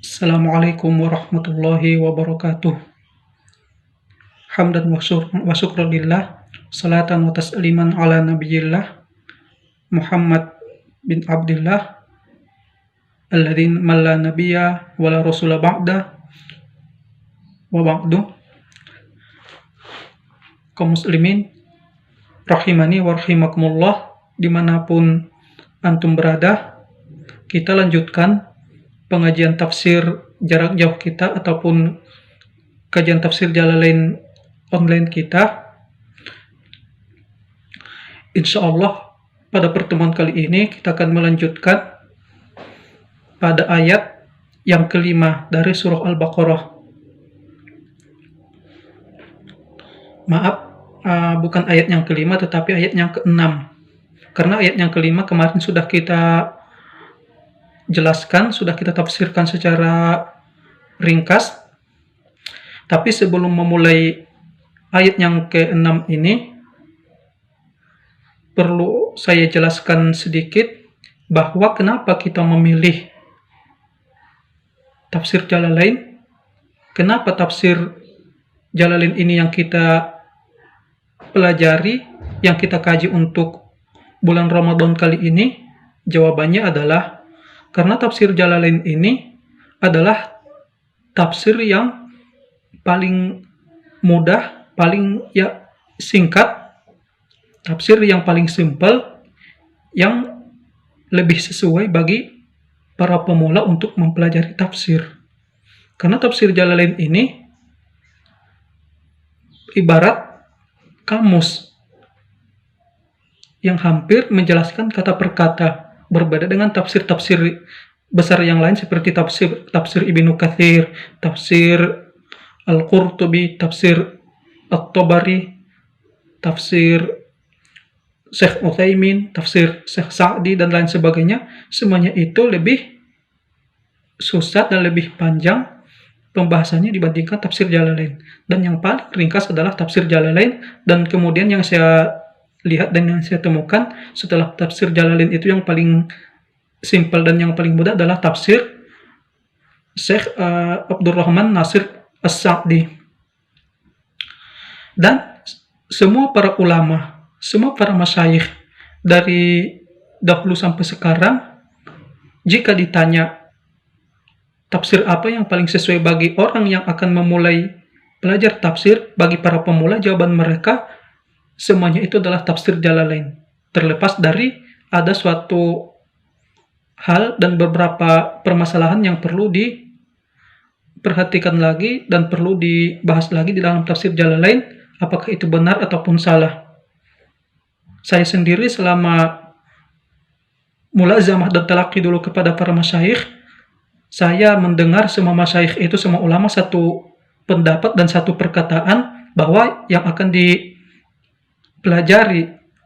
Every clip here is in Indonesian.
Assalamualaikum warahmatullahi wabarakatuh. Hamdan wa syukranillah. Salatan wa tasliman ala nabiyillah Muhammad bin Abdullah alladzi man la nabiyya wa la rasula ba'da wa ba'du. Kaum muslimin rahimani wa rahimakumullah, dimanapun antum berada, kita lanjutkan pengajian tafsir jarak jauh kita ataupun kajian tafsir Jalalain online kita. Insya Allah pada pertemuan kali ini kita akan melanjutkan pada ayat yang kelima dari surah Al-Baqarah. Maaf, bukan ayat yang kelima tetapi ayat yang keenam. Karena ayat yang kelima kemarin sudah kita jelaskan, sudah kita tafsirkan secara ringkas. Tapi sebelum memulai ayat yang ke-6 ini, perlu saya jelaskan sedikit bahwa kenapa kita memilih tafsir Jalalain. Kenapa tafsir Jalalain ini yang kita pelajari, yang kita kaji untuk bulan Ramadan kali ini? Jawabannya adalah karena tafsir Jalalain ini adalah tafsir yang paling mudah, paling singkat, tafsir yang paling simpel, yang lebih sesuai bagi para pemula untuk mempelajari tafsir. Karena tafsir Jalalain ini ibarat kamus yang hampir menjelaskan kata per kata, berbeda dengan tafsir-tafsir besar yang lain seperti tafsir Ibnu Katsir, tafsir Al-Qurtubi, tafsir At-Tabari, tafsir Syekh Utsaimin, tafsir Syekh Sa'di, dan lain sebagainya. Semuanya itu lebih susah dan lebih panjang pembahasannya dibandingkan tafsir Jalalain. Dan yang paling ringkas adalah tafsir Jalalain. Dan kemudian yang saya lihat dan yang saya temukan setelah tafsir Jalalain itu yang paling simpel dan yang paling mudah adalah tafsir Syekh Abdurrahman Nasir As-Sa'di. Dan semua para ulama, semua para masyayikh dari dahulu sampai sekarang, jika ditanya tafsir apa yang paling sesuai bagi orang yang akan memulai belajar tafsir, bagi para pemula, jawaban mereka semuanya itu adalah tafsir Jalalain. Terlepas dari ada suatu hal dan beberapa permasalahan yang perlu diperhatikan lagi dan perlu dibahas lagi di dalam tafsir Jalalain, apakah itu benar ataupun salah. Saya sendiri selama mulazamah dan talaqi dulu kepada para masyayikh, saya mendengar semua masyayikh itu, semua ulama satu pendapat dan satu perkataan bahwa yang akan dipelajari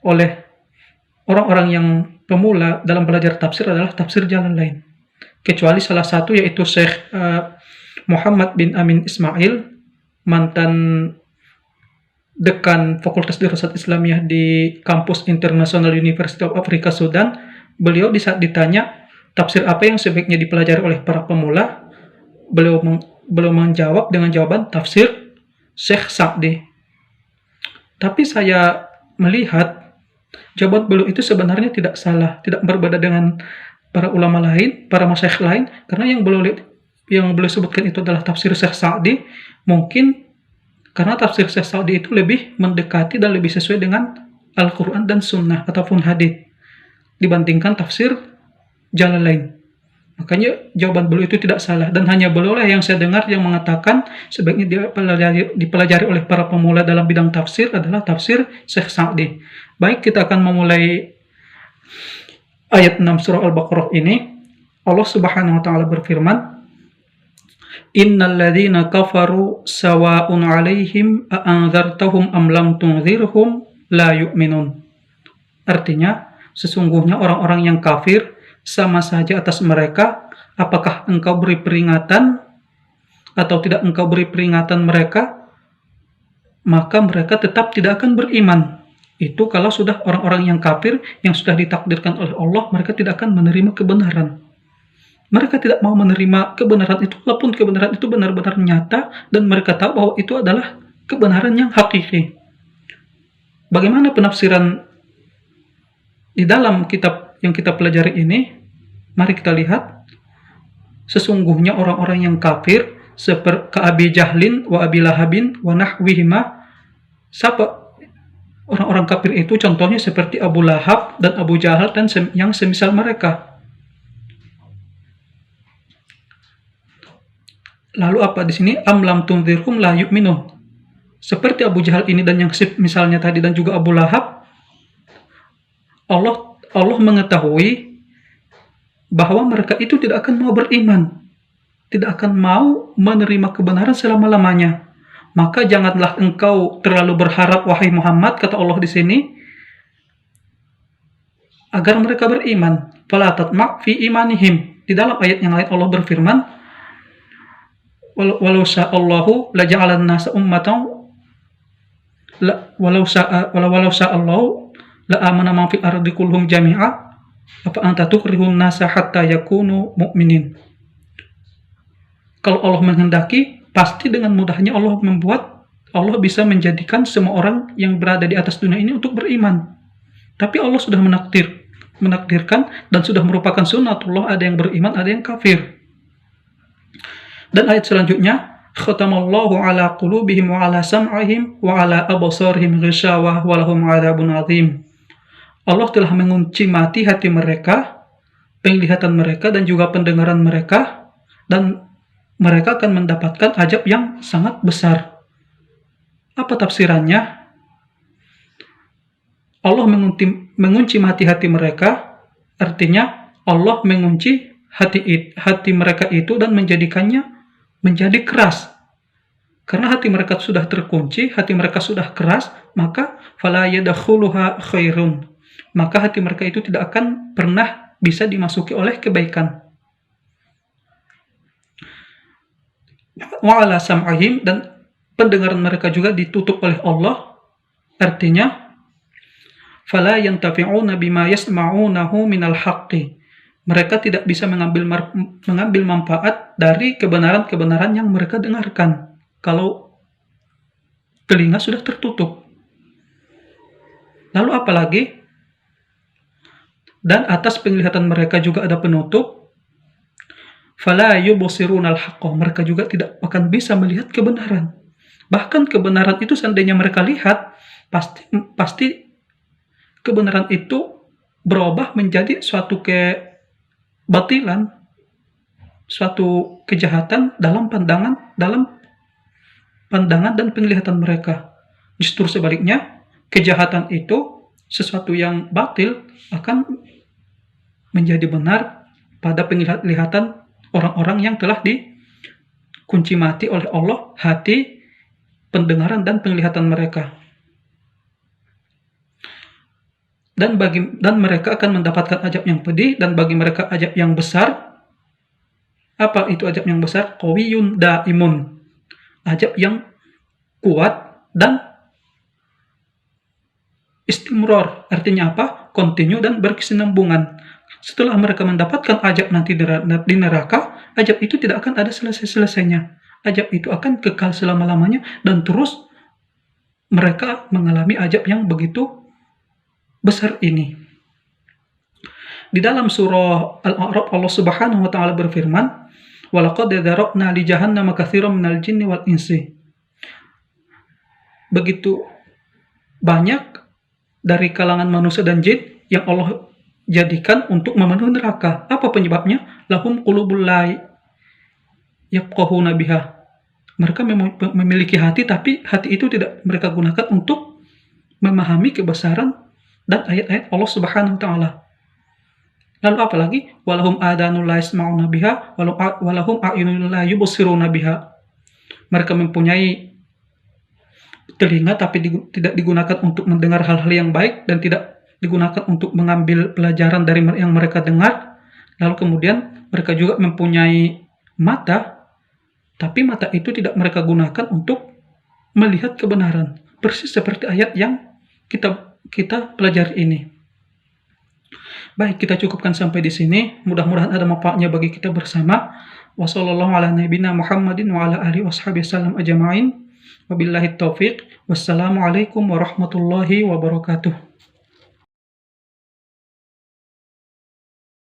oleh orang-orang yang pemula dalam belajar tafsir adalah tafsir Jalalain. Kecuali salah satu, yaitu Syekh Muhammad bin Amin Ismail, mantan dekan Fakultas Dirasat Islamiyah di kampus International University of Africa Sudan. Beliau di saat ditanya tafsir apa yang sebaiknya dipelajari oleh para pemula, beliau menjawab dengan jawaban tafsir Syekh Sa'di. Tapi saya melihat jawaban beliau itu sebenarnya tidak salah, tidak berbeda dengan para ulama lain, para masyayikh lain, karena yang beliau sebutkan itu adalah tafsir Syekh Sa'di. Mungkin karena tafsir Syekh Sa'di itu lebih mendekati dan lebih sesuai dengan Al-Quran dan Sunnah ataupun hadits dibandingkan tafsir Jalalain. Makanya jawaban beliau itu tidak salah, dan hanya beliau lah yang saya dengar yang mengatakan sebaiknya dipelajari oleh para pemula dalam bidang tafsir adalah tafsir Syekh Sa'di. Baik, kita akan memulai ayat 6 surah Al-Baqarah ini. Allah Subhanahu wa taala berfirman, Innal ladzina kafaru sawa'un 'alaihim a anzartahum am lam tunzirhum la yu'minun. Artinya, sesungguhnya orang-orang yang kafir sama saja atas mereka apakah engkau beri peringatan atau tidak engkau beri peringatan mereka, maka mereka tetap tidak akan beriman. Itu kalau sudah orang-orang yang kafir yang sudah ditakdirkan oleh Allah, mereka tidak akan menerima kebenaran. Mereka tidak mau menerima kebenaran itu, walaupun kebenaran itu benar-benar nyata dan mereka tahu bahwa itu adalah kebenaran yang hakiki. Bagaimana penafsiran di dalam kitab yang kita pelajari ini? Mari kita lihat. Sesungguhnya orang-orang yang kafir seperti Abi Jahlin wa Abi Lahabin wa nahwihima. Siapa orang-orang kafir itu? Contohnya seperti Abu Lahab dan Abu Jahal dan yang semisal mereka. Lalu apa di sini? Am lam tunzirhum la yu'minun. Seperti Abu Jahal ini dan yang misalnya tadi dan juga Abu Lahab, Allah mengetahui bahwa mereka itu tidak akan mau beriman, tidak akan mau menerima kebenaran selama-lamanya. Maka janganlah engkau terlalu berharap, wahai Muhammad, kata Allah di sini, agar mereka beriman. Fala tatma' fi imanihim. Di dalam ayat yang lain Allah berfirman, walau sya'allahu la ja'alan nasa ummatan walau sya'allahu la amana man fil ardi kulluhum jami'a apa anta tukrihun nasa hatta yakunu mu'minin. Kalau Allah menghendaki, pasti dengan mudahnya Allah bisa menjadikan semua orang yang berada di atas dunia ini untuk beriman. Tapi Allah sudah menakdirkan dan sudah merupakan sunnatullah, ada yang beriman, ada yang kafir. Dan ayat selanjutnya, khatamallahu ala qulubihim wa ala sam'ihim wa ala absarihim ghishawah wa lahum 'adzabun 'adzim. Allah telah mengunci mati hati mereka, penglihatan mereka dan juga pendengaran mereka, dan mereka akan mendapatkan azab yang sangat besar. Apa tafsirannya? Allah mengunci hati mereka, artinya Allah mengunci hati mereka itu dan menjadikannya menjadi keras. Karena hati mereka sudah terkunci, hati mereka sudah keras, maka fala yadkhuluha khairun. Maka hati mereka itu tidak akan pernah bisa dimasuki oleh kebaikan. Wa ala sam'ihim, dan pendengaran mereka juga ditutup oleh Allah. Artinya fala yantafi'una bima yasma'unahu minal haqqi. Mereka tidak bisa mengambil manfaat dari kebenaran-kebenaran yang mereka dengarkan kalau telinga sudah tertutup. Lalu apalagi? Dan atas penglihatan mereka juga ada penutup. Fala yubsirunal haqqa. Mereka juga tidak akan bisa melihat kebenaran. Bahkan kebenaran itu seandainya mereka lihat, pasti kebenaran itu berubah menjadi suatu kebatilan, suatu kejahatan dalam pandangan dan penglihatan mereka. Justru sebaliknya, kejahatan itu sesuatu yang batil akan menjadi benar pada penglihatan orang-orang yang telah dikunci mati oleh Allah hati, pendengaran dan penglihatan mereka. Dan mereka akan mendapatkan azab yang pedih, dan bagi mereka azab yang besar. Apa itu azab yang besar? Qawiyun daimun. Azab yang kuat dan istimrar. Artinya apa? Continue dan berkesinambungan. Setelah mereka mendapatkan azab nanti di neraka, azab itu tidak akan ada selesai-selesainya. Azab itu akan kekal selama-lamanya dan terus mereka mengalami azab yang begitu besar ini. Di dalam surah Al-A'raf Allah Subhanahu wa taala berfirman, "Wa laqad dzara'na li jahannama katsiran minal jinni wal insi." Begitu banyak dari kalangan manusia dan jin yang Allah jadikan untuk memenuhi neraka. Apa penyebabnya? Lahum qulubul la yafqahuna biha. Mereka memiliki hati, tapi hati itu tidak mereka gunakan untuk memahami kebesaran dan ayat-ayat Allah Subhanahu wa taala. Lalu apa lagi? Walahum adanul la yasma'una biha walahum a'yunul la yubsiruna biha. Mereka mempunyai telinga tapi tidak digunakan untuk mendengar hal-hal yang baik dan tidak digunakan untuk mengambil pelajaran dari yang mereka dengar. Lalu kemudian mereka juga mempunyai mata, tapi mata itu tidak mereka gunakan untuk melihat kebenaran. Persis seperti ayat yang kita pelajari ini. Baik, kita cukupkan sampai di sini. Mudah-mudahan ada manfaatnya bagi kita bersama. Wassallallahu ala nabiyyina Muhammadin wa ala alihi washabihi wasallam ajma'in. Wabillahi taufiq. Wassalamualaikum warahmatullahi wabarakatuh.